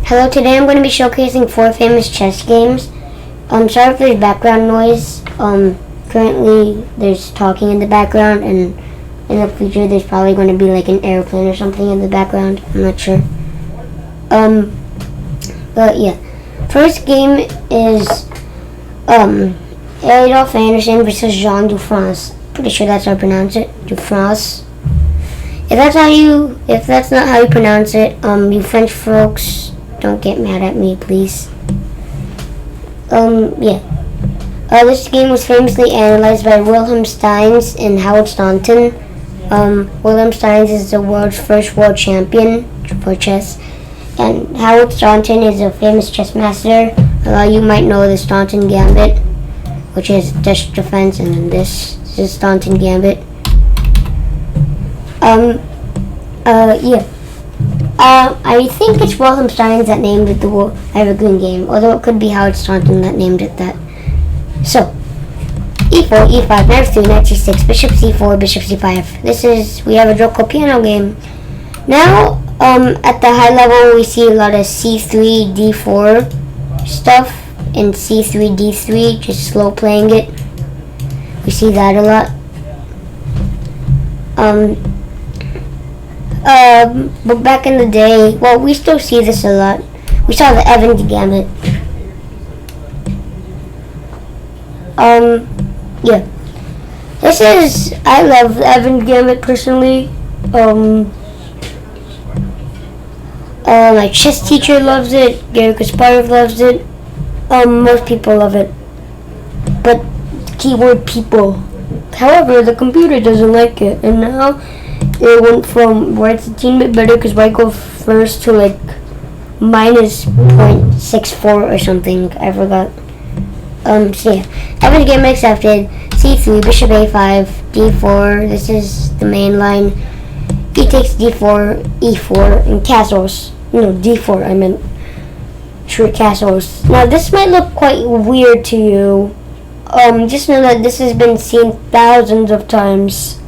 Hello, today I'm going to be showcasing 4 famous chess games. Sorry if there's background noise. Currently there's talking in the background, and in the future there's probably going to be like an airplane or something in the background. I'm not sure. But yeah. First game is Adolf Anderson versus Jean Dufresne. Pretty sure that's how I pronounce it. Dufresne. If that's not how you pronounce it, you French folks, don't get mad at me, please. Yeah. This game was famously analyzed by Wilhelm Steins and Howard Staunton. Wilhelm Steins is the world's first world champion for chess, and Howard Staunton is a famous chess master. A lot of you might know the Staunton Gambit, which is Dutch defense, and then this is Staunton Gambit. Yeah. I think it's Wilhelm Steins that named it the Evergreen game, although it could be Howard Staunton that named it that. So, e4, e5, knight f3, knight c6, bishop c4, bishop c5. We have a draw called piano game. Now, at the high level, we see a lot of c3, d4 stuff, and c3, d3, just slow playing it. We see that a lot. But back in the day, well, we still see this a lot. We saw the Evans Gambit. Yeah. I love the Evans Gambit personally. My chess teacher loves it. Gary Kasparov loves it. Most people love it. But, keyword people. However, the computer doesn't like it, and now it went from where it's a teeny bit better because white go first to like minus 0.64 or something. I forgot. So yeah. Every game accepted. c3, bishop a5, d4. This is the main line. E takes d4, e4, and castles. No, d4, I meant. Sure, castles. Now, this might look quite weird to you. Just know that this has been seen thousands of times.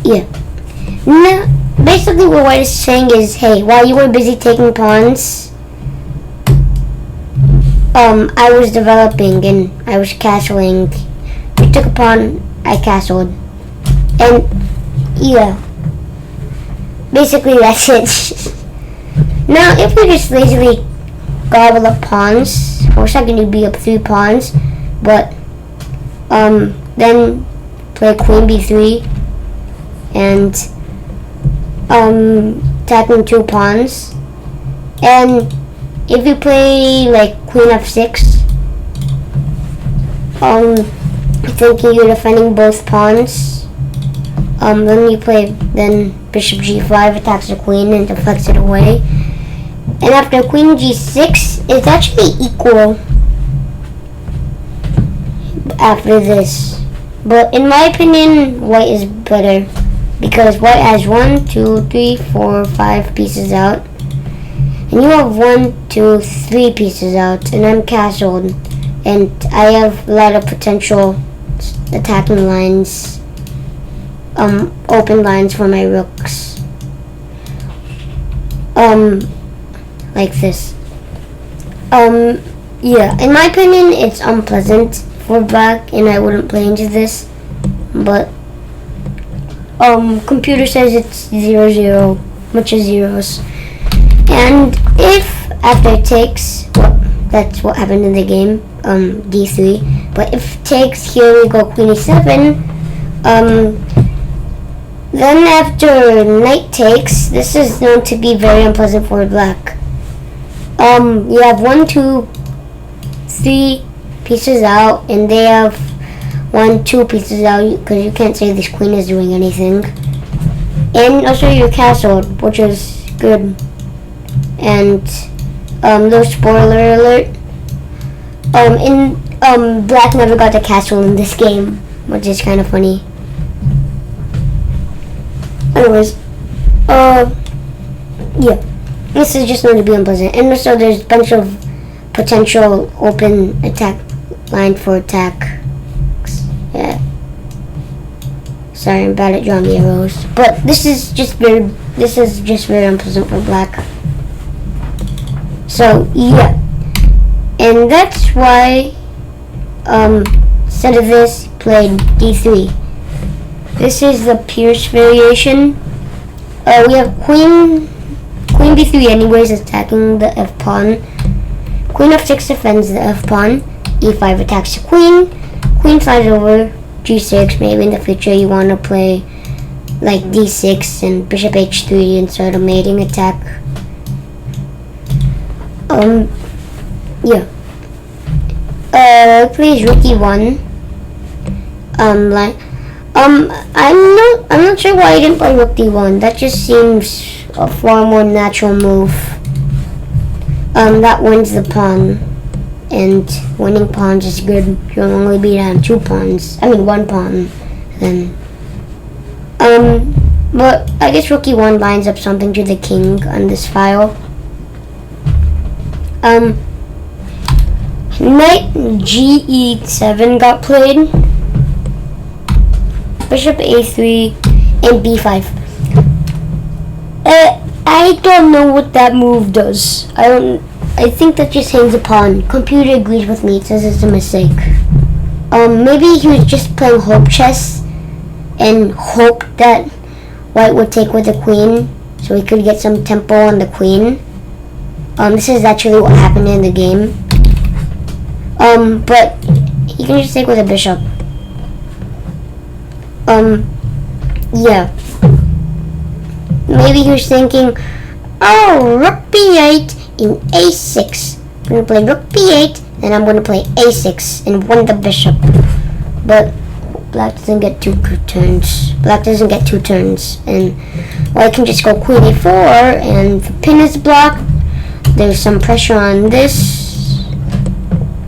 Yeah. Now, basically what white is saying is, hey, while you were busy taking pawns, I was developing and I was castling. You took a pawn, I castled. And, yeah. Basically, that's it. Now, if we just lazily gobble up pawns, we're not going to be up 3 pawns, but, then play queen b3 and attacking 2 pawns, and if you play like queen f6, thinking you're defending both pawns, then you play bishop g5 attacks the queen and deflects it away, and after queen g6 it's actually equal after this. But in my opinion, white is better because white has 1, 2, 3, 4, 5 pieces out, and you have 1, 2, 3 pieces out, and I'm castled, and I have a lot of potential attacking lines, open lines for my rooks, like this. Yeah, in my opinion, it's unpleasant for black, and I wouldn't play into this, but computer says it's 0-0, bunch of zeros, and if after it takes, well, that's what happened in the game, d3, but if it takes, here we go queen e7, then after knight takes, this is known to be very unpleasant for black. You have 1, 2, 3 pieces out, and they have 1, 2 pieces out because you can't say this queen is doing anything, and also you're castled, which is good. And no spoiler alert, black never got the castle in this game, which is kind of funny. Anyways, yeah, this is just going to be unpleasant, and also there's a bunch of potential open attack line for attack. Yeah. Sorry, I'm bad at drawing the arrows. But this is just very unpleasant for black. So yeah. And that's why instead of this, played d3. This is the Pierce variation. We have queen b3 anyways, attacking the f pawn. Queen f6 defends the f pawn. e5 attacks the queen. Queen flies over g6. Maybe in the future you want to play like d6 and bishop h3 and sort of mating attack. Yeah. Plays rook e1. I'm not sure why I didn't play rook d1. That just seems a far more natural move. That wins the pawn, and winning pawns is good. You'll only be down one pawn. Then, but I guess rook e1 lines up something to the king on this file. Knight g7 got played. Bishop a3 and b5. I don't know what that move does. I think that just hangs a pawn. Computer agrees with me. It says it's a mistake. Maybe he was just playing hope chess and hoped that white would take with the queen so he could get some tempo on the queen. This is actually what happened in the game. But he can just take with a bishop. Yeah. Maybe he was thinking, oh, rook b8 in a6. I'm going to play rook b8, and I'm going to play a6 and win the bishop. But black doesn't get two turns. Black doesn't get two turns. And white can just go queen a4, and the pin is blocked. There's some pressure on this,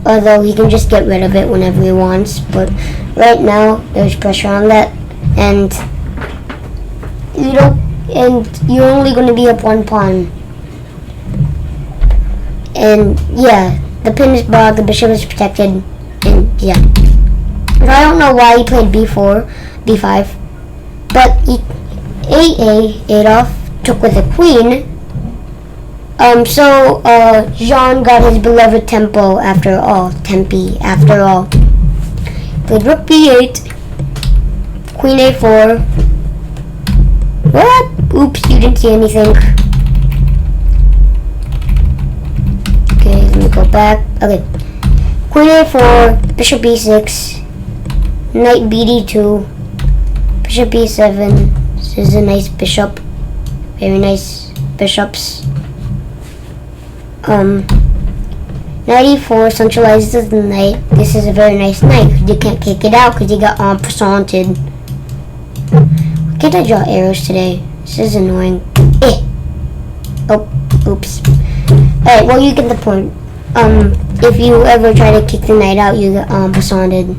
although he can just get rid of it whenever he wants. But right now, there's pressure on that, and you're only going to be up one pawn. And yeah, the pin is blocked, the bishop is protected, and yeah. But I don't know why he played b4, b5, but Adolf took with the queen. So Jean got his beloved tempo after all. Played rook b8, queen a4. What? Oops, you didn't see anything. Okay, let me go back. Okay. Queen a4, bishop b6, knight bd2, bishop b7. This is a nice bishop. Very nice bishops. Knight e4 centralizes the knight. This is a very nice knight. You can't kick it out because you got en passanted. Why can't I draw arrows today? This is annoying. Oh, oops. Alright, well, you get the point. If you ever try to kick the knight out, you get en passanted.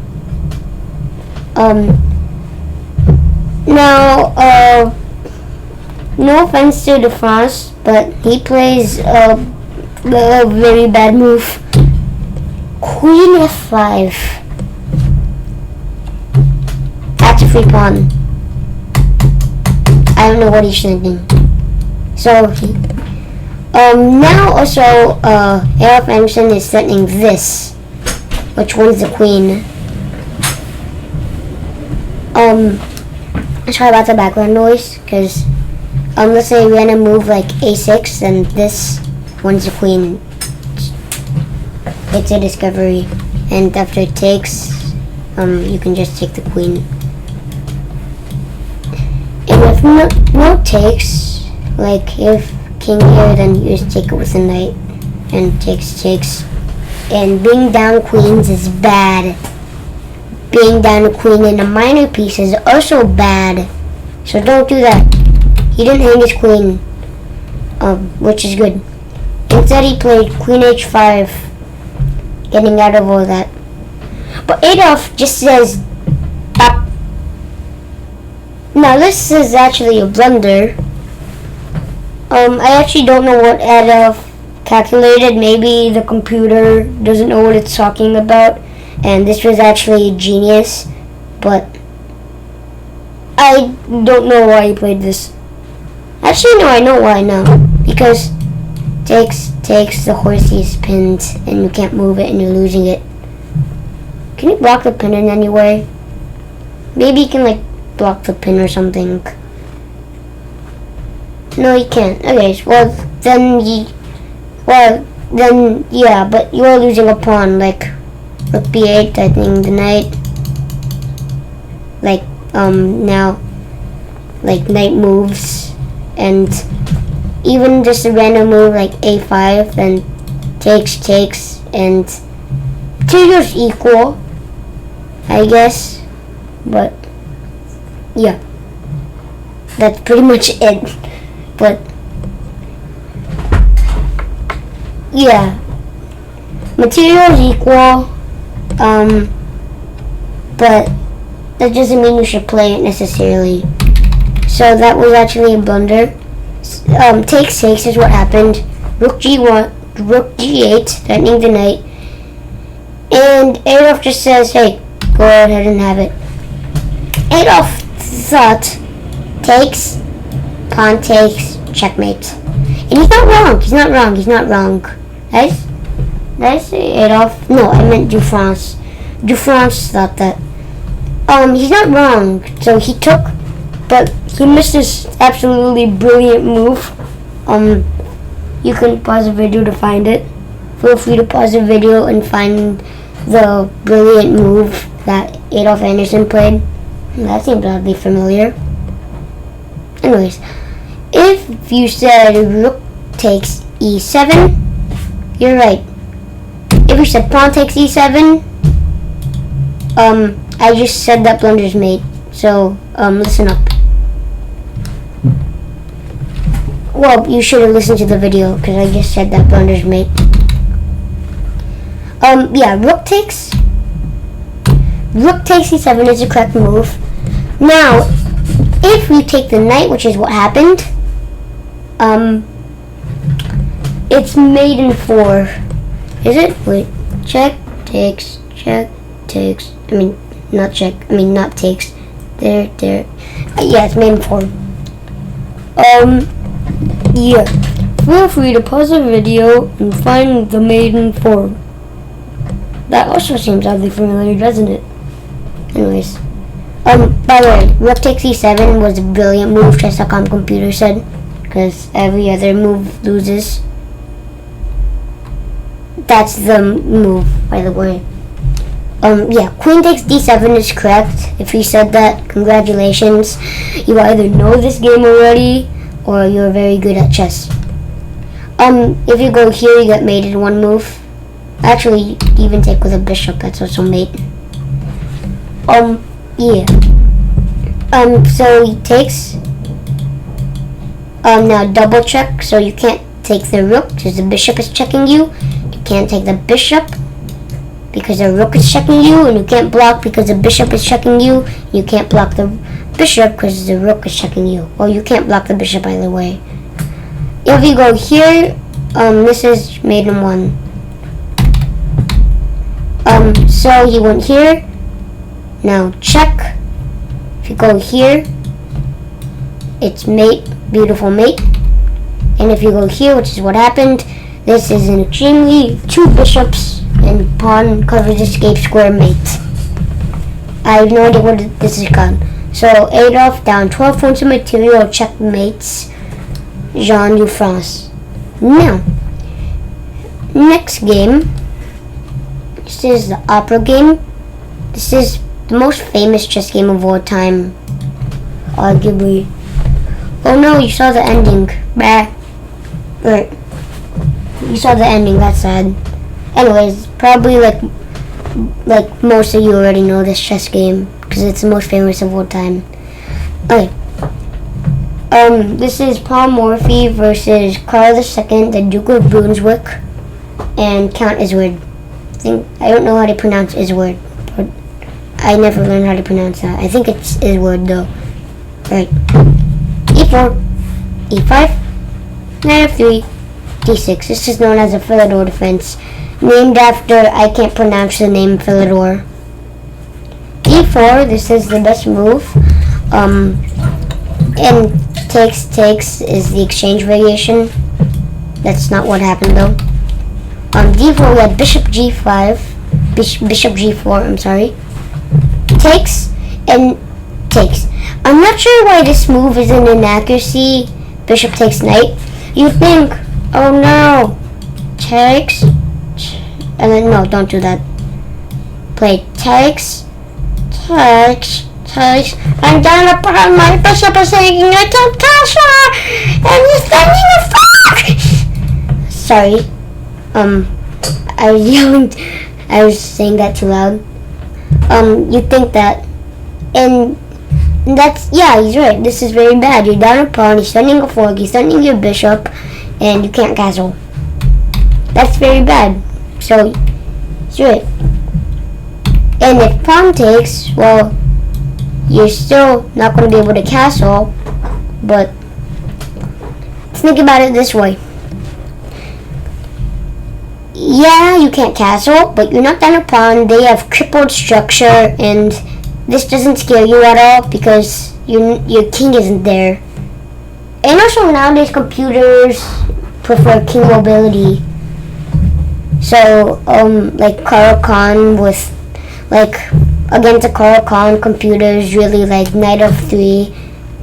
Now, no offense to DeFrance, but he plays a very bad move. Queen f5. That's a free pawn. I don't know what he's thinking. So now also Adolf Anderson is threatening this, which wins the queen. Sorry about the background noise, because let's say we had to move like a6, and this wins the queen. It's a discovery, and after it takes, you can just take the queen. And if no takes, like if king here, then you just take it with the knight, and takes. And being down queens is bad. Being down a queen in a minor piece is also bad, so don't do that. He didn't hang his queen, which is good. Instead, he played queen h5, getting out of all that. But Adolf just says, bop. Now this is actually a blunder. I actually don't know what Adolf calculated. Maybe the computer doesn't know what it's talking about, and this was actually genius. But I don't know why he played this. Actually, no, I know why now. Because takes the horse he's pinned and you can't move it and you're losing it. Can you block the pin in any way? Maybe you can like block the pin or something. No, you can't. Okay, well then yeah, but you're losing a pawn, like rook b8, I think the knight. Like now, like knight moves, and even just a random move like a5, then takes, and material's equal, I guess. But yeah, that's pretty much it. But yeah, material is equal, but that doesn't mean you should play it necessarily. So that was actually a blunder. Takes is what happened. Rook g1, rook g8, threatening the knight, and Adolf just says, "Hey, go ahead and have it." Adolf thought takes, pawn takes, checkmate. And he's not wrong. He's not wrong. He's not wrong. Did I say Adolf? No, I meant Dufrance. Dufrance thought that. He's not wrong. So he took, but he missed this absolutely brilliant move. You can pause the video to find it. Feel free to pause the video and find the brilliant move that Adolf Anderssen played. That seems oddly familiar. Anyways, if you said rook takes e7, you're right. If you said pawn takes e7, I just said that blunder's made. So, listen up. Well, you should have listened to the video because I just said that blunder's made. Yeah, rook takes e7 is the correct move. Now, if we take the knight, which is what happened, it's mate in 4. Is it? Wait, check takes. I mean, not check. I mean, not takes. There. Yeah, it's mate in 4. Yeah. Feel free to pause the video and find the mate in 4. That also seems oddly familiar, doesn't it? Anyways. By the way, rook takes e7 was a brilliant move, Chess.com computer said, because every other move loses. That's the move, by the way. Yeah, queen takes d7 is correct. If you said that, congratulations. You either know this game already, or you're very good at chess. If you go here, you get mate in 1 move. Actually, you even take with a bishop, that's also mate. Yeah. So he takes. Now double check, so you can't take the rook because the bishop is checking you. You can't take the bishop because the rook is checking you, and you can't block because the bishop is checking you. You can't block the bishop because the rook is checking you. Well, you can't block the bishop either way. If you go here, this is mate in 1. So he went here. Now check. If you go here, it's mate, beautiful mate. And if you go here, which is what happened, this is an extremely 2 bishops and pawn covers escape square mate. I have no idea what this is called. So Adolf down 12 points of material, checkmates Jean Dufrance. Now, next game. This is the opera game. This is the most famous chess game of all time, arguably. Oh no, you saw the ending. Bah. Right. You saw the ending, that's sad. Anyways, probably like most of you already know this chess game because it's the most famous of all time. Okay. This is Paul Morphy versus Carl II, the Duke of Brunswick, and Count Isward. I don't know how to pronounce Isward, but I never learned how to pronounce that. I think it's Isward though. Right. E4, E5, Knight F3, D6. This is known as a Philidor defense, named after, I can't pronounce the name Philidor. E4, this is the best move. And takes is the exchange variation. That's not what happened though. D4 we had bishop g5, bishop g4. I'm sorry. Takes and takes. I'm not sure why this move is an inaccuracy. Bishop takes knight. You think, oh no, takes, and then no, don't do that. Play takes. I'm down upon my bishop is saying I can't castle, and he's sending a fuck. Sorry, I was yelling. I was saying that too loud. You think that, and that's, yeah, he's right. This is very bad. You're down a pawn, he's sending a fork, he's sending your bishop, and you can't castle. That's very bad. So, he's right. And if pawn takes, well, you're still not going to be able to castle, but let's think about it this way. Yeah, you can't castle, but you're not down a pawn. They have crippled structure, and this doesn't scare you at all because your king isn't there. And also nowadays computers prefer king mobility. So like Carl Khan with against a Carl Khan computers really like knight f3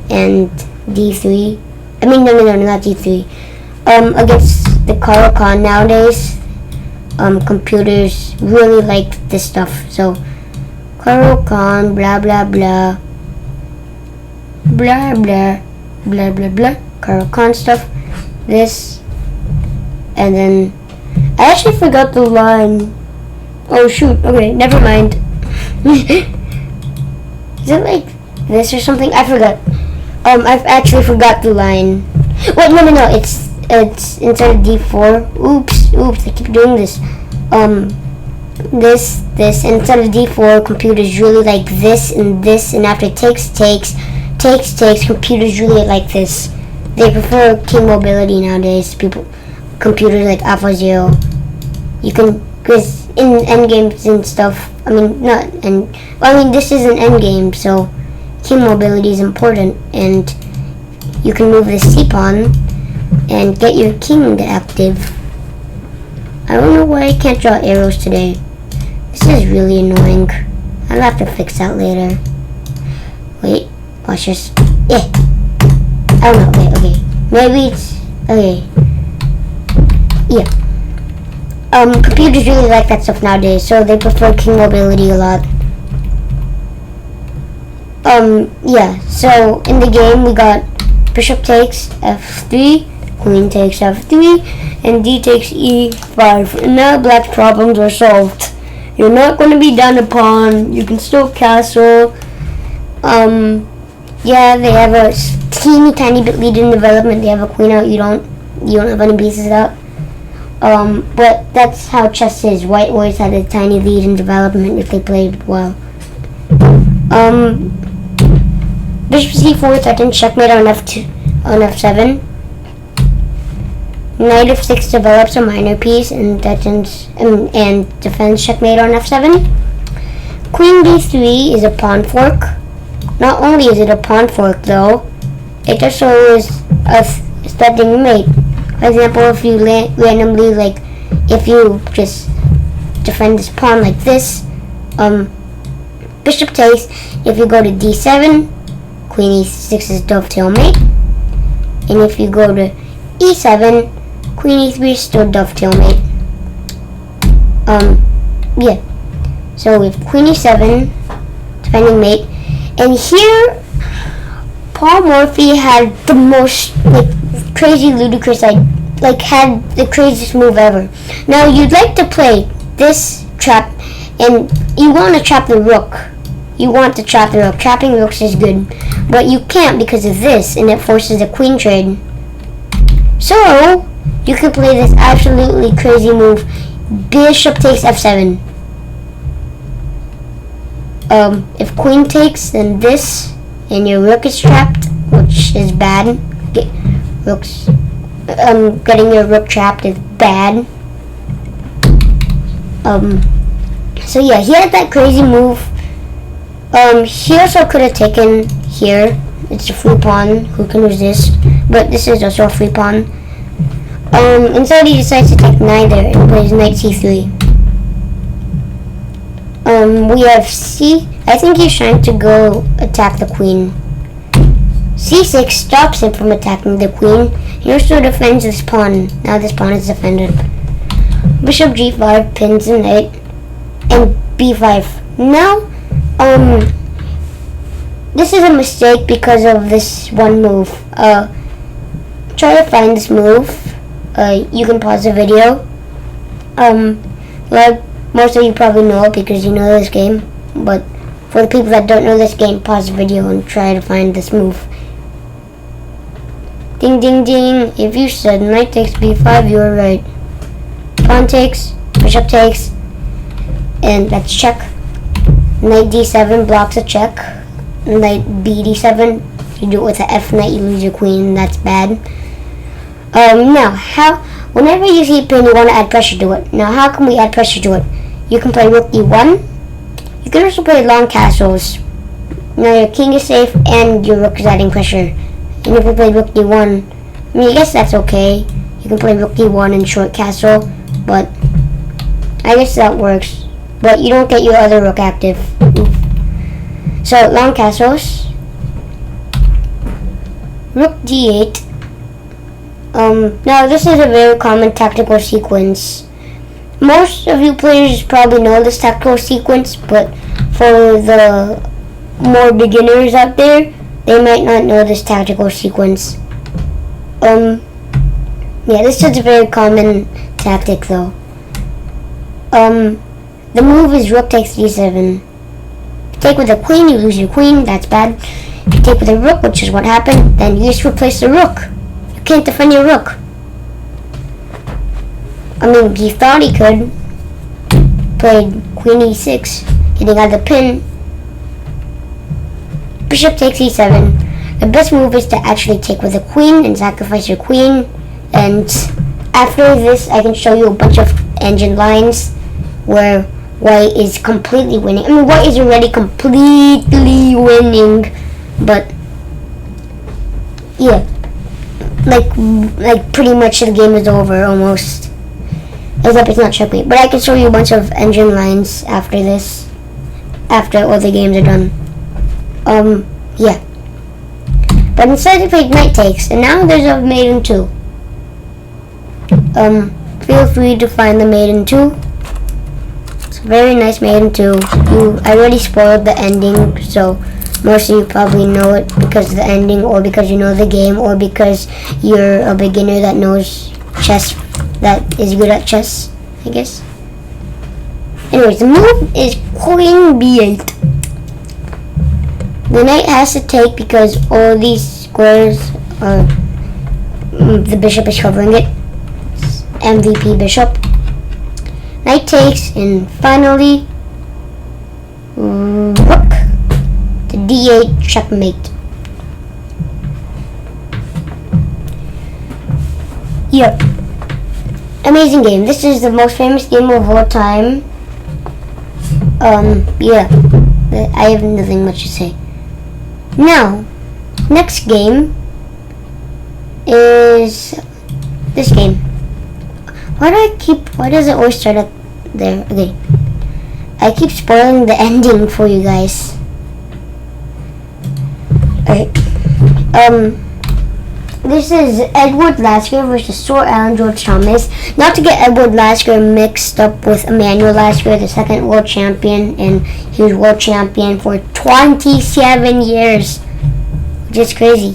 and d3. I mean no not d3. Against the Carl Khan nowadays computers really like this stuff. So Carl Khan, blah blah blah, blah blah blah blah blah. Carl Khan stuff. This, and then I actually forgot the line. Oh shoot! Okay, never mind. Is it like this or something? I forgot. I've actually forgot the line. Wait, no. It's instead of d4. Oops! I keep doing this. This instead of d4, computers really like this, and after takes, computers really like this. They prefer king mobility nowadays. Computers like AlphaZero. You can, because in endgames and stuff. I mean this is an endgame, so king mobility is important, and you can move this c pawn and get your king active. I don't know why I can't draw arrows today. This is really annoying. I'll have to fix that later. Wait, watch this. Yeah. I don't know. Okay. Maybe it's okay. Yeah. Computers really like that stuff nowadays, so they prefer king mobility a lot. Yeah. So in the game we got bishop takes f3, queen takes f3, and d takes e5. And now black's problems are solved. You're not going to be down a pawn. You can still castle. Yeah, they have a teeny tiny bit lead in development. They have a queen out. You don't have any pieces out. But that's how chess is. White always had a tiny lead in development if they played well. Bishop c4 threatens checkmate on f7. Knight f6 develops a minor piece and threatens and defends checkmate on f7. Queen d3 is a pawn fork. Not only is it a pawn fork though, it also is a threatening mate. For example, if you randomly, like, if you just defend this pawn like this, bishop takes. If you go to d7, queen e6 is dovetail mate. And if you go to e7, queen e3 is still dovetail mate. Yeah. So we have queen e7, defending mate. And here, Paul Morphy had the most, crazy ludicrous, had the craziest move ever. Now, you'd like to play this trap, and you want to trap the rook. Trapping rooks is good, but you can't because of this, and it forces a queen trade. So, you can play this absolutely crazy move, bishop takes f7. If queen takes, then this, and your rook is trapped, which is bad. Getting your rook trapped is bad. So yeah, he had that crazy move. He also could have taken. here. It's a free pawn. Who can resist? But this is also a free pawn. Instead he decides to take neither and plays knight c3. We have I think he's trying to go attack the queen. c6 stops him from attacking the queen. He also defends this pawn. Now this pawn is defended. Bishop g5 pins the knight. And b5. Now, this is a mistake because of this one move. Try to find this move. You can pause the video. Like most of you probably know it because you know this game. But for the people that don't know this game, pause the video and try to find this move. Ding ding ding. If you said knight takes b5, you were right. Pawn takes, bishop takes, and that's check. Knight d7 blocks a check. Knight b d7. You do it with an f knight, you lose your queen. That's bad. Now, whenever you see a pin, you want to add pressure to it. Now, how can we add pressure to it? You can play rook e1. You can also play long castles. Now, your king is safe and your rook is adding pressure. And if you play rook d1, I mean, I guess that's okay. You can play rook d1 and short castle, but I guess that works. But you don't get your other rook active. So, long castles. Rook d8. Now this is a very common tactical sequence. Most of you players probably know this tactical sequence, but for the more beginners out there, they might not know this tactical sequence. Yeah, this is a very common tactic though. The move is rook takes d7. If you take with a queen, you lose your queen, that's bad. If you take with a rook, which is what happened, then you just replace the rook. You can't defend your rook. I mean, he thought he could. Played queen e6, getting out of the pin. Bishop takes e7. The best move is to actually take with a queen and sacrifice your queen. And after this, I can show you a bunch of engine lines where white is completely winning. I mean, white is already completely winning, but yeah, like pretty much the game is over almost. Except it's not checkmate. But I can show you a bunch of engine lines after this, after all the games are done. Yeah. But instead I played knight takes, and now there's a maiden 2. Feel free to find the maiden 2. It's a very nice maiden 2. I already spoiled the ending, so most of you probably know it because of the ending, or because you know the game, or because you're a beginner that knows chess, that is good at chess, I guess. Anyways, the move is queen b8. The knight has to take because all these squares are, the bishop is covering it. It's MVP bishop. Knight takes, and finally, rook to d8, checkmate. Yep. Amazing game. This is the most famous game of all time. Yeah. I have nothing much to say. Now, next game is this game. Why does it always start up there? Okay. I keep spoiling the ending for you guys. Alright. This is Edward Lasker versus Sir Alan George Thomas. Not to get Edward Lasker mixed up with Emmanuel Lasker, the second world champion, and he was world champion for 27 years, which is crazy.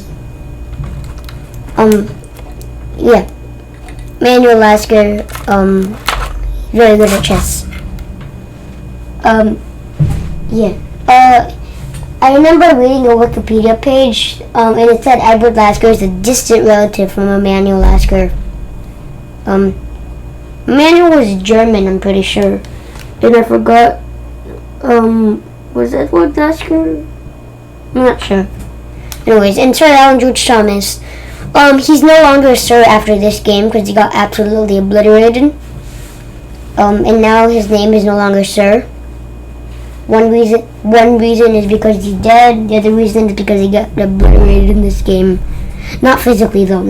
Yeah, Emmanuel Lasker, very good at chess. Yeah. I remember reading a Wikipedia page, and it said Edward Lasker is a distant relative from Emmanuel Lasker. Emmanuel was German, I'm pretty sure. And I forgot, was Edward Lasker? I'm not sure. Anyways, and Sir Alan George Thomas, he's no longer a Sir after this game because he got absolutely obliterated. And now his name is no longer Sir. One reason is because he's dead. The other reason is because he got obliterated in this game. Not physically though.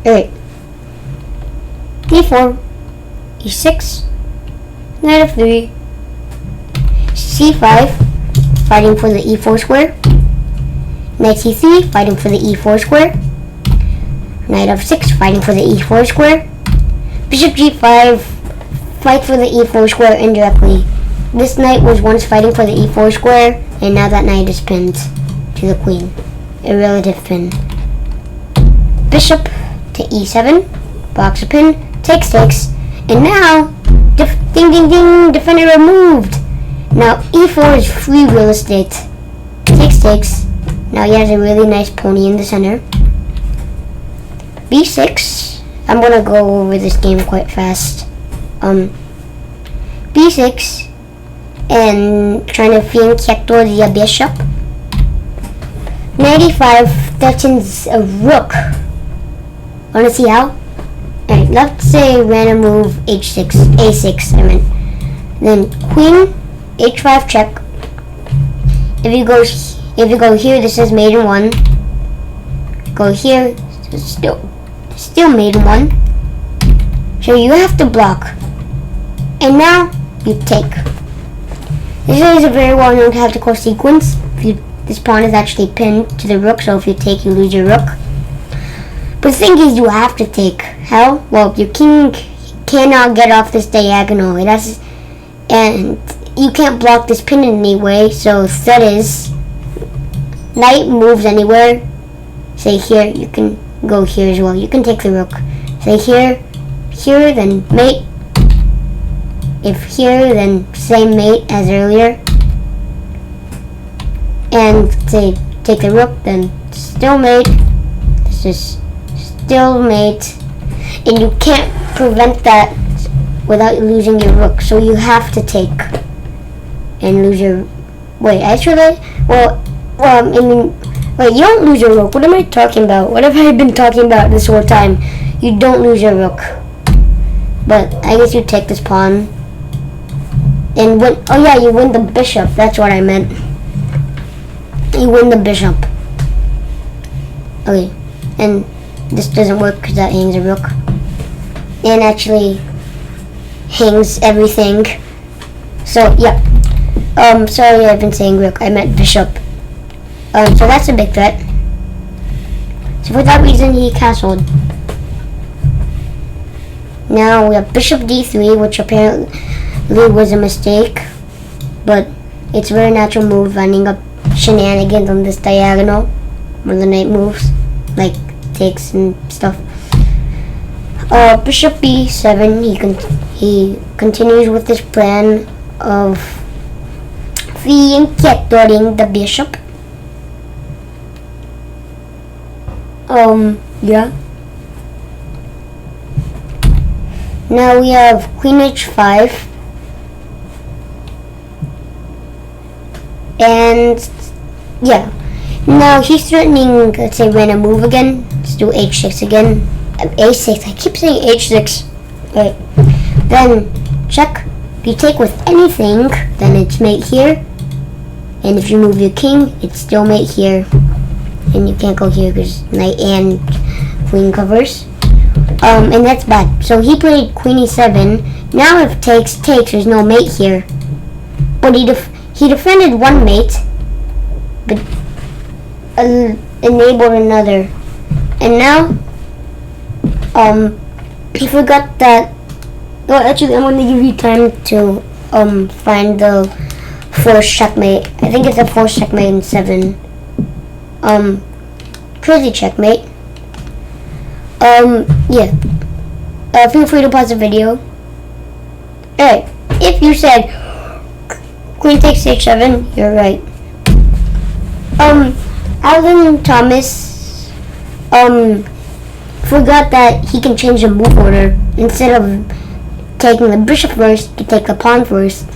Alright. D4. E6. Knight f3. C5. Fighting for the e4 square. Knight c3. Fighting for the e4 square. Knight f6. Fighting for the e4 square. Bishop g5. Fight for the e4 square indirectly. This knight was once fighting for the e4 square, and now that knight is pinned to the queen. A relative pin. Bishop to e7. Blocks a pin. Takes. And now, ding ding ding, defender removed. Now e4 is free real estate. Takes. Now he has a really nice pony in the center. b6. I'm gonna go over this game quite fast. b6. And trying to fianchetto the bishop. Knight e5 threatens a rook. Wanna see how? Alright, let's say random move a6 I meant. Then queen h5 check. If you go here, this is mate in 1. Go here, still mate in 1. So you have to block. And now you take. This is a very well-known tactical sequence. This pawn is actually pinned to the rook, so if you take, you lose your rook. But the thing is, you have to take. How? Well, your king cannot get off this diagonal. And you can't block this pin in any way, so that is, knight moves anywhere. Say here, you can go here as well. You can take the rook. Say here, then mate. If here, then same mate as earlier. And say take the rook, then still mate. This is still mate. And you can't prevent that without losing your rook. So you have to take and lose your. Wait, actually, wait, you don't lose your rook. What am I talking about? What have I been talking about this whole time? You don't lose your rook. But I guess you take this pawn. And win. Oh yeah, you win the bishop. That's what I meant. You win the bishop. Okay, and this doesn't work because that hangs a rook, and actually hangs everything. So yeah. Sorry, I've been saying rook. I meant bishop. So that's a big threat. So for that reason, he castled. Now we have bishop d3, which apparently was a mistake, but it's a very natural move, ending up shenanigans on this diagonal where the knight moves, like takes and stuff. Bishop b7. He continues with this plan of fianchettoing the bishop. Yeah. Now we have queen h5. And yeah, now he's threatening, let's say, random move again. Let's do h6 again. a6. I keep saying h6. Right. Then check. If you take with anything, then it's mate here. And if you move your king, it's still mate here. And you can't go here because knight and queen covers. And that's bad. So he played queen e7. Now if takes, there's no mate here. But he defended one mate, but enabled another. And now, he forgot that. Well, actually, I'm going to give you time to find the forced checkmate. I think it's a forced checkmate in 7. Crazy checkmate. Yeah. Feel free to pause the video. Alright, if you said queen takes h7, you're right. Alan Thomas forgot that he can change the move order. Instead of taking the bishop first, to take the pawn first.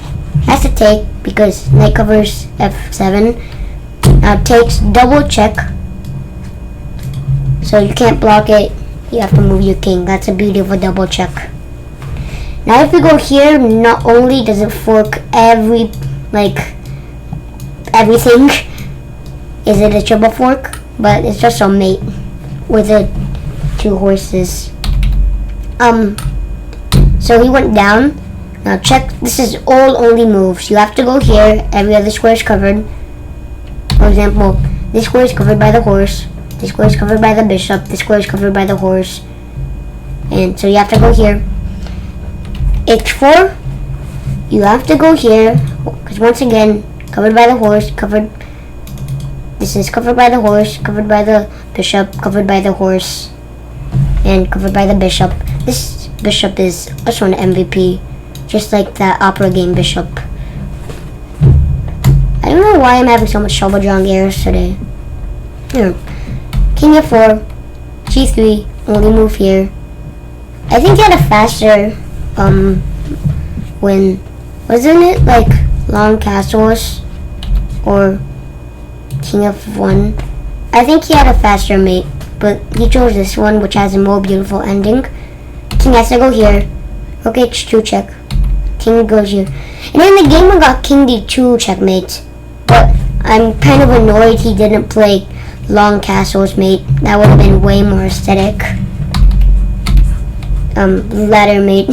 Has to take because knight covers f7. Now takes double check. So you can't block it. You have to move your king. That's the beauty of a double check. Now if we go here, not only does it fork everything, is it a triple fork, but it's just a mate with the 2 horses. So he went down. Now check, this is all only moves. You have to go here, every other square is covered. For example, this square is covered by the horse, this square is covered by the bishop, this square is covered by the horse. And so you have to go here. H4, you have to go here, because once again, covered by the horse, this is covered by the horse, covered by the bishop, covered by the horse, and covered by the bishop. This bishop is also an MVP, just like that opera game bishop. I don't know why I'm having so much trouble drawing errors today. Here. King F4, G3, only move here. I think he had a faster, when, wasn't it like long castles, or King F1? I think he had a faster mate, but he chose this one, which has a more beautiful ending. King has to go here. Rook H2 check. King goes here. And in the game I got King D2 checkmate, but I'm kind of annoyed he didn't play long castles mate. That would have been way more aesthetic. Ladder mate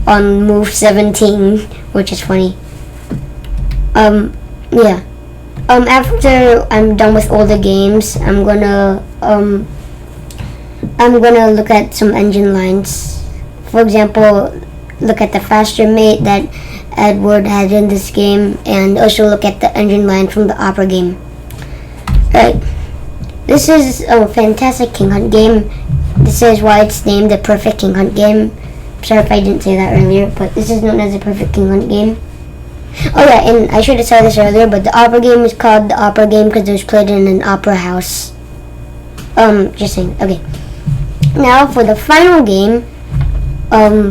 on move 17, which is funny. Yeah. After I'm done with all the games, I'm gonna look at some engine lines. For example, look at the faster mate that Edward had in this game, and also look at the engine line from the opera game. Alright, this is a fantastic King Hunt game. This is why it's named the perfect King Hunt game. Sorry if I didn't say that earlier, but this is known as the perfect King Hunt game. Oh yeah, and I should have said this earlier, but the opera game is called the opera game because it was played in an opera house. Just saying. Okay. Now for the final game, the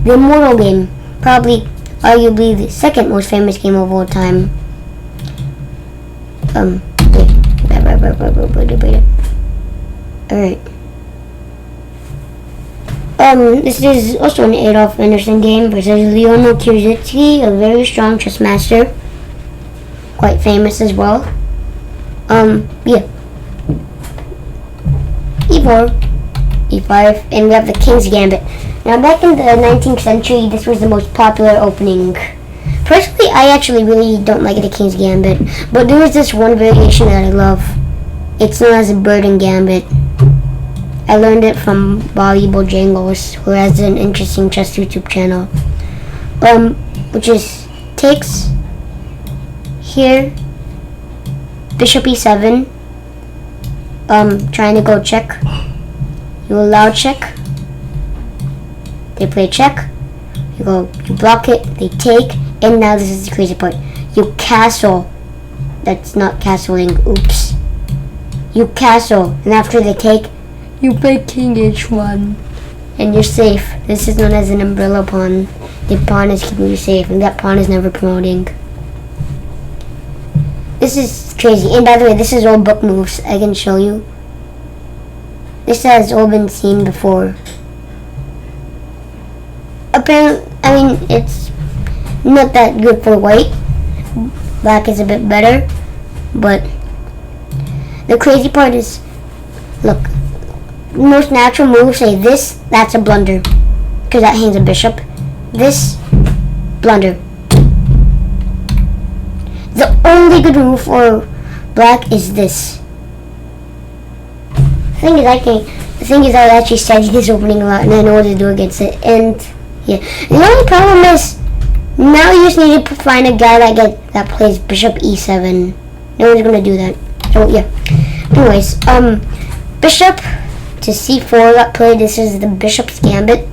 Immortal game, probably arguably the second most famous game of all time. Alright. This is also an Adolf Anderson game versus Leonel Kierzitsky, a very strong chess master, quite famous as well. Yeah. E4, E5, and we have the King's Gambit. Now, back in the 19th century, this was the most popular opening. Personally, I actually really don't like the King's Gambit, but there is this one variation that I love. It's known as a Bird and Gambit. I learned it from Valuable Jangles, who has an interesting chess YouTube channel. Which is takes here, Bishop E7, trying to go check. You allow check. They play check. You go, you block it, they take, and now this is the crazy part. You castle. That's not castling, oops. You castle, and after they take, you play King H1, and you're safe. This is known as an umbrella pawn. The pawn is keeping you safe, and that pawn is never promoting. This is crazy. And by the way, this is all book moves. I can show you. This has all been seen before. Apparently, I mean, it's not that good for white. Black is a bit better, but the crazy part is, look, most natural moves say this, that's a blunder, because that hangs a bishop. This, blunder. The only good move for black is this. The thing is I actually studied this opening a lot, and I know what to do against it. And yeah, the only problem is now you just need to find a guy that plays Bishop E7. No one's gonna do that. So yeah. Anyways, Bishop to C4 got played. This is the Bishop's Gambit.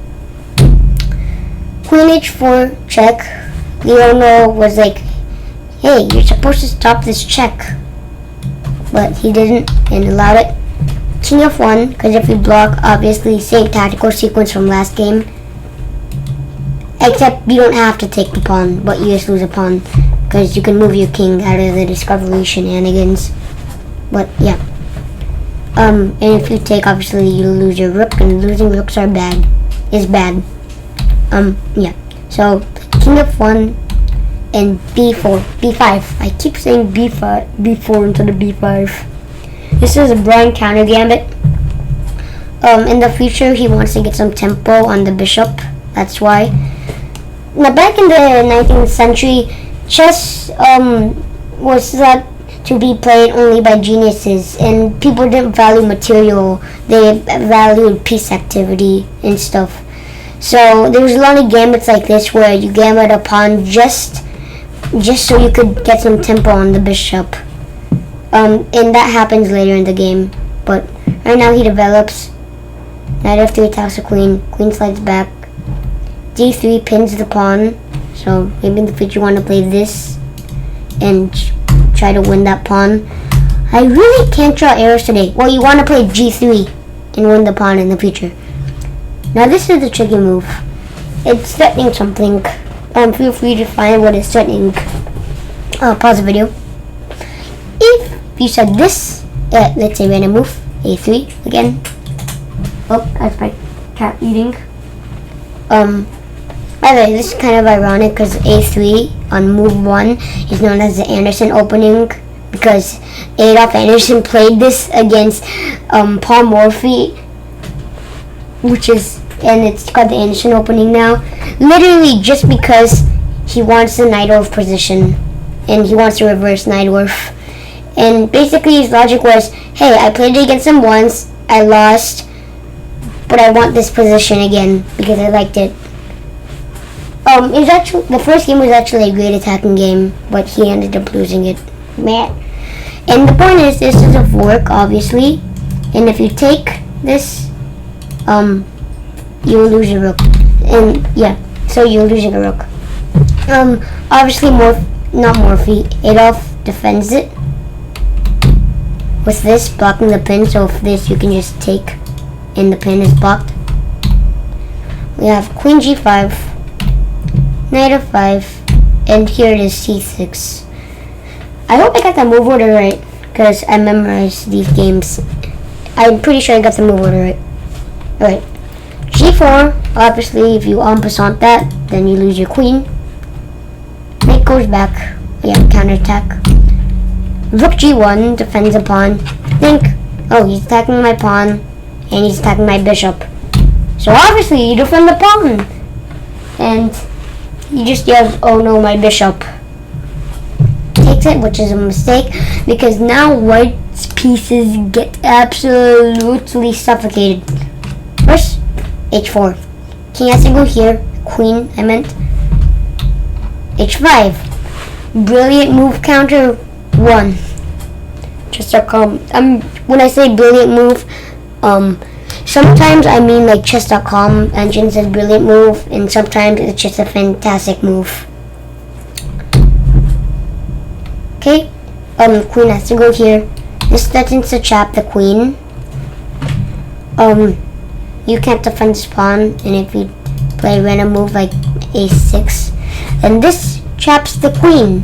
Queen H4 check. Leonel was like, hey, you're supposed to stop this check. But he didn't and allowed it. King F1, because if you block, obviously, same tactical sequence from last game. Except you don't have to take the pawn, but you just lose a pawn. Because you can move your king out of the discovery shenanigans. But yeah. And if you take, obviously you lose your rook, and losing rooks is bad. Yeah. So king f1 and b4, b5. I keep saying b5, b4 instead of b5. This is a Brian counter gambit. In the future, he wants to get some tempo on the bishop. That's why. Now, back in the 19th century, chess was thought to be played only by geniuses, and people didn't value material. They valued piece activity and stuff. So there was a lot of gambits like this where you gambit a pawn just so you could get some tempo on the bishop. And that happens later in the game. But right now he develops. Knight f3 attacks the queen. Queen slides back. d3 pins the pawn. So maybe in the future you want to play this and try to win that pawn. I really can't draw arrows today. Well, you want to play g3 and win the pawn in the future. Now this is the tricky move. It's threatening something. Feel free to find what it's threatening. Pause the video. If you said this, let's say random move, a3 again. Oh, that's my cat eating. By the way, this is kind of ironic because a3 on move 1 is known as the Anderson opening because Adolf Anderson played this against Paul Morphy, and it's called the Anderson opening now. Literally just because he wants the Najdorf position and he wants to reverse Najdorf. And basically his logic was, hey, I played it against him once, I lost, but I want this position again because I liked it. It was actually, the first game was actually a great attacking game, but he ended up losing it. Man. And the point is, this is a fork, obviously, and if you take this, you will lose your rook. And yeah, so you're losing a rook. Obviously, not Morphy. Adolf defends it with this, blocking the pin, so if this you can just take and the pin is blocked. We have queen g5, knight f5, and here it is c6. I hope I got the move order right, because I memorized these games. I'm pretty sure I got the move order right. Alright. g4, obviously if you en passant that, then you lose your queen. Knight goes back. Yeah, counterattack. Rook g1 defends a pawn. Think, oh, he's attacking my pawn, and he's attacking my bishop. So obviously you defend the pawn. And you just yell, oh no, my bishop. Takes it, which is a mistake, because now white's pieces get absolutely suffocated. First, h4. King has to go here. Queen, I meant. h5. Brilliant move counter 1. Chess.com. When I say brilliant move, sometimes I mean like chess.com engine says brilliant move, and sometimes it's just a fantastic move. Okay, queen has to go here. This threatens to trap the queen. You can't defend this pawn, and if you play a random move like a6, then this traps the queen.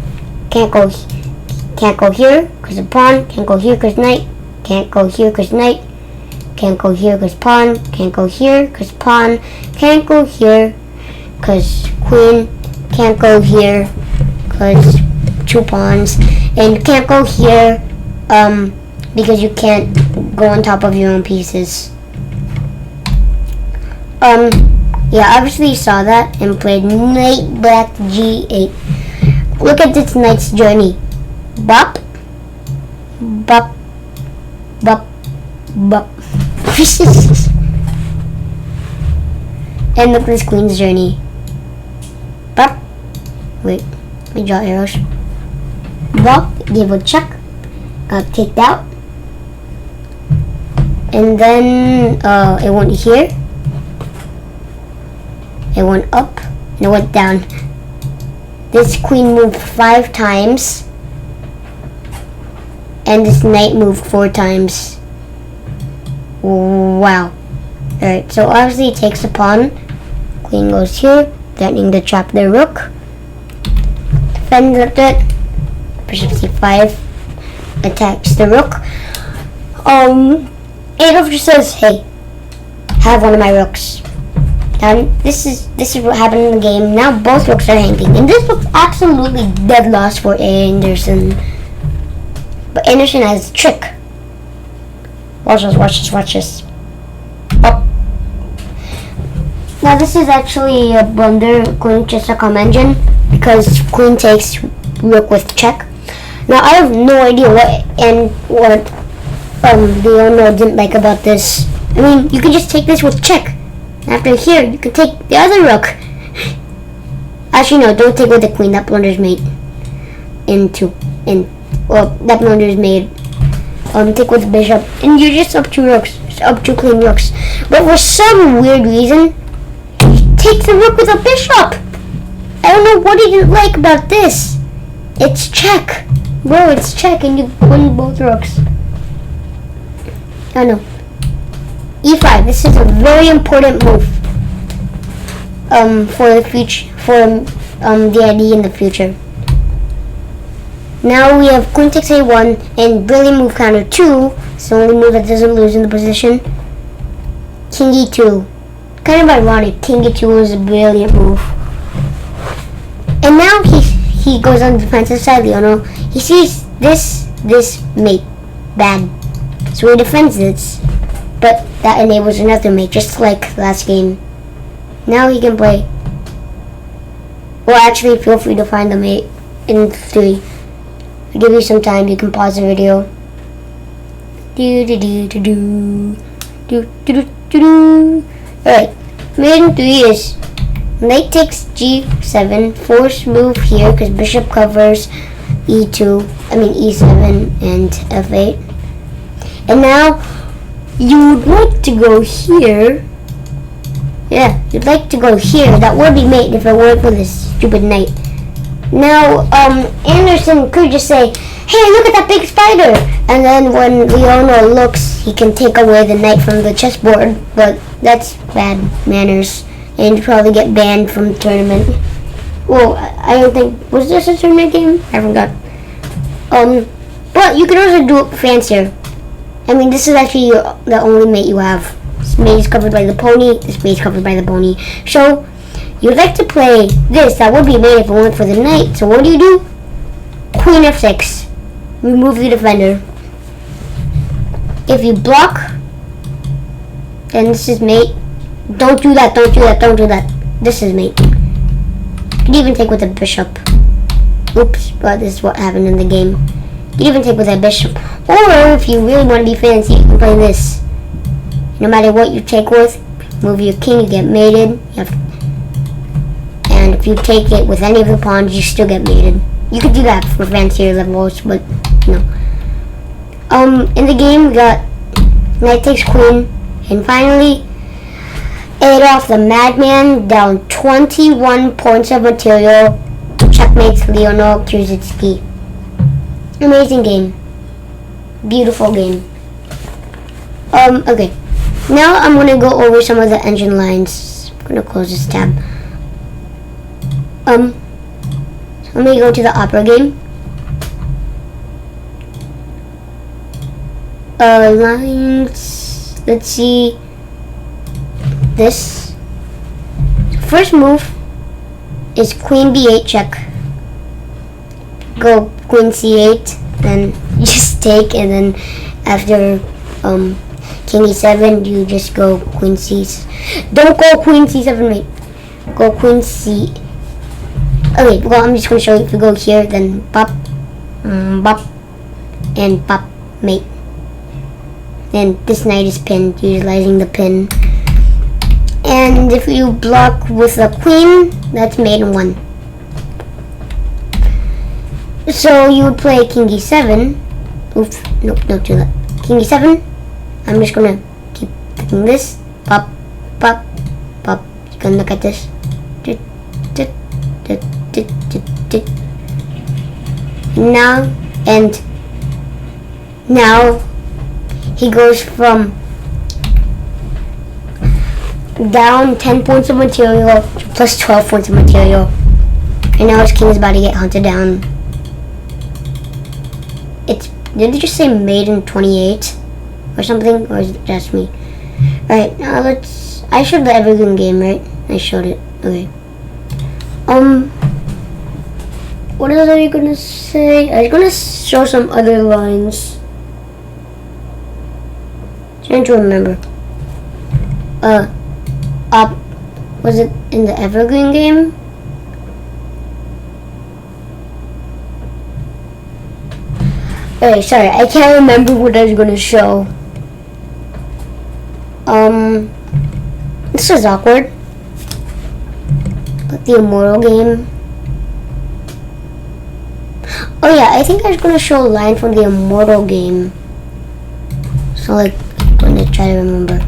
Can't go here because the pawn. Can't go here because knight. Can't go here because knight. Can't go here because pawn. Can't go here because pawn. Can't go here because queen. Can't go here because 2 pawns. And can't go here because you can't go on top of your own pieces. Yeah, obviously you saw that and played knight black g8. Look at this knight's journey. Bop, bop, bop, bop. And look at this queen's journey. Bop. Wait, let me draw arrows. Bop, give a check. Take that. And then it went here. It went up and it went down. This queen moved 5 times. And this knight moved 4 times. Wow. Alright, so obviously it takes the pawn. Queen goes here, threatening to trap the rook. Defends it. Bishop c5 attacks the rook. Adolf just says, hey, have one of my rooks. And this is what happened in the game. Now both rooks are hanging. And this looks absolutely dead loss for Anderson. But Anderson has a trick. Watch this. Oh. Now this is actually a blunder according to chess.com engine, because queen takes rook with check. Now I have no idea what the owner didn't like about this. I mean, you can just take this with check. After here, you can take the other rook. Actually, no, don't take with the queen. That blunder's made that blunder's made. Take with the bishop, and you're just up two rooks, up two clean rooks. But for some weird reason, he takes the rook with a bishop. I don't know what he didn't like about this. It's check, bro. It's check, and you win both rooks. Oh no. E5. This is a very important move. For the future, for the ID in the future. Now we have queen takes A1 and brilliant move counter 2. It's the only move that doesn't lose in the position. King E2. Kind of ironic. King E2 is a brilliant move. And now he goes on the defensive side, Leono. He sees this mate bad, so he defends this. But that enables another mate, just like last game. Now he can play. Well, actually, feel free to find the mate in 3. I'll give you some time. You can pause the video. Alright, mate in 3 is knight takes G7, force move here because bishop covers E7 and F8. And now you would like to go here. Yeah, you'd like to go here. That would be mate if it weren't for this stupid knight. Now, Anderson could just say, hey, look at that big spider. And then when Leona looks, he can take away the knight from the chessboard. But that's bad manners. And you'd probably get banned from the tournament. Well, I don't think, was this a tournament game? I forgot. But you could also do it fancier. I mean, this is actually the only mate you have. This mate is covered by the pony. This mate is covered by the pony. So, you'd like to play this. That would be mate if it weren't for the knight. So what do? Queen F6. Remove the defender. If you block, then this is mate. Don't do that. This is mate. You can even take with a bishop. Oops, but this is what happened in the game. You can even take with a bishop. Or if you really want to be fancy, you can play this. No matter what you take with, move your king, you get mated. And if you take it with any of the pawns, you still get mated. You could do that for fancier levels, but no. In the game, we got knight takes queen, and finally, Adolf the Madman down 21 points of material. Checkmates Leonid Kuzitsky. Amazing game. Beautiful game. Okay. Now I'm going to go over some of the engine lines. I'm going to close this tab. So let me go to the opera game. Lines. Let's see. This. First move is queen b8 check. Go queen c8, then you just take, and then after king e7, you just go queen c. Don't go queen c7, wait. Go queen c. Okay, well, I'm just going to show you. If you go here, then pop, bop, and pop, mate. Then this knight is pinned, utilizing the pin. And if you block with a queen, that's mate in 1. So you would play king e7. Oops, nope, don't do that. King e7. I'm just going to keep picking this. Pop, pop, pop. You can look at this. Now he goes from down 10 points of material to plus 12 points of material. And now his king is about to get hunted down. Did they just say mate in 28? or something, or is it just me? Alright, now let's... I showed the evergreen game, right? I showed it. Okay. What else are you gonna say? I was gonna show some other lines. Trying to remember. Was it in the evergreen game? Okay, sorry, I can't remember what I was gonna show. This is awkward. But the Immortal game. Oh yeah, I think I was gonna show a line from the Immortal game. So like, I'm gonna try to remember.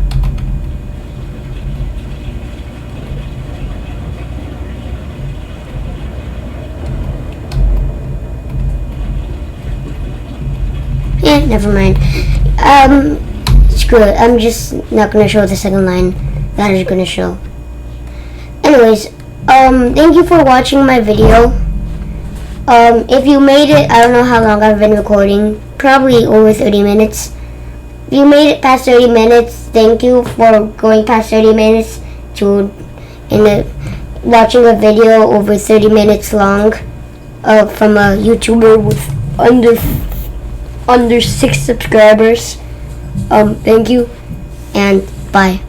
Yeah, never mind. Screw it. I'm just not gonna show the second line that I was gonna show. Anyways, thank you for watching my video. If you made it, I don't know how long I've been recording, probably over 30 minutes. If you made it past 30 minutes, thank you for going past 30 minutes to watching a video over 30 minutes long from a YouTuber with under 6 subscribers. Thank you, and bye.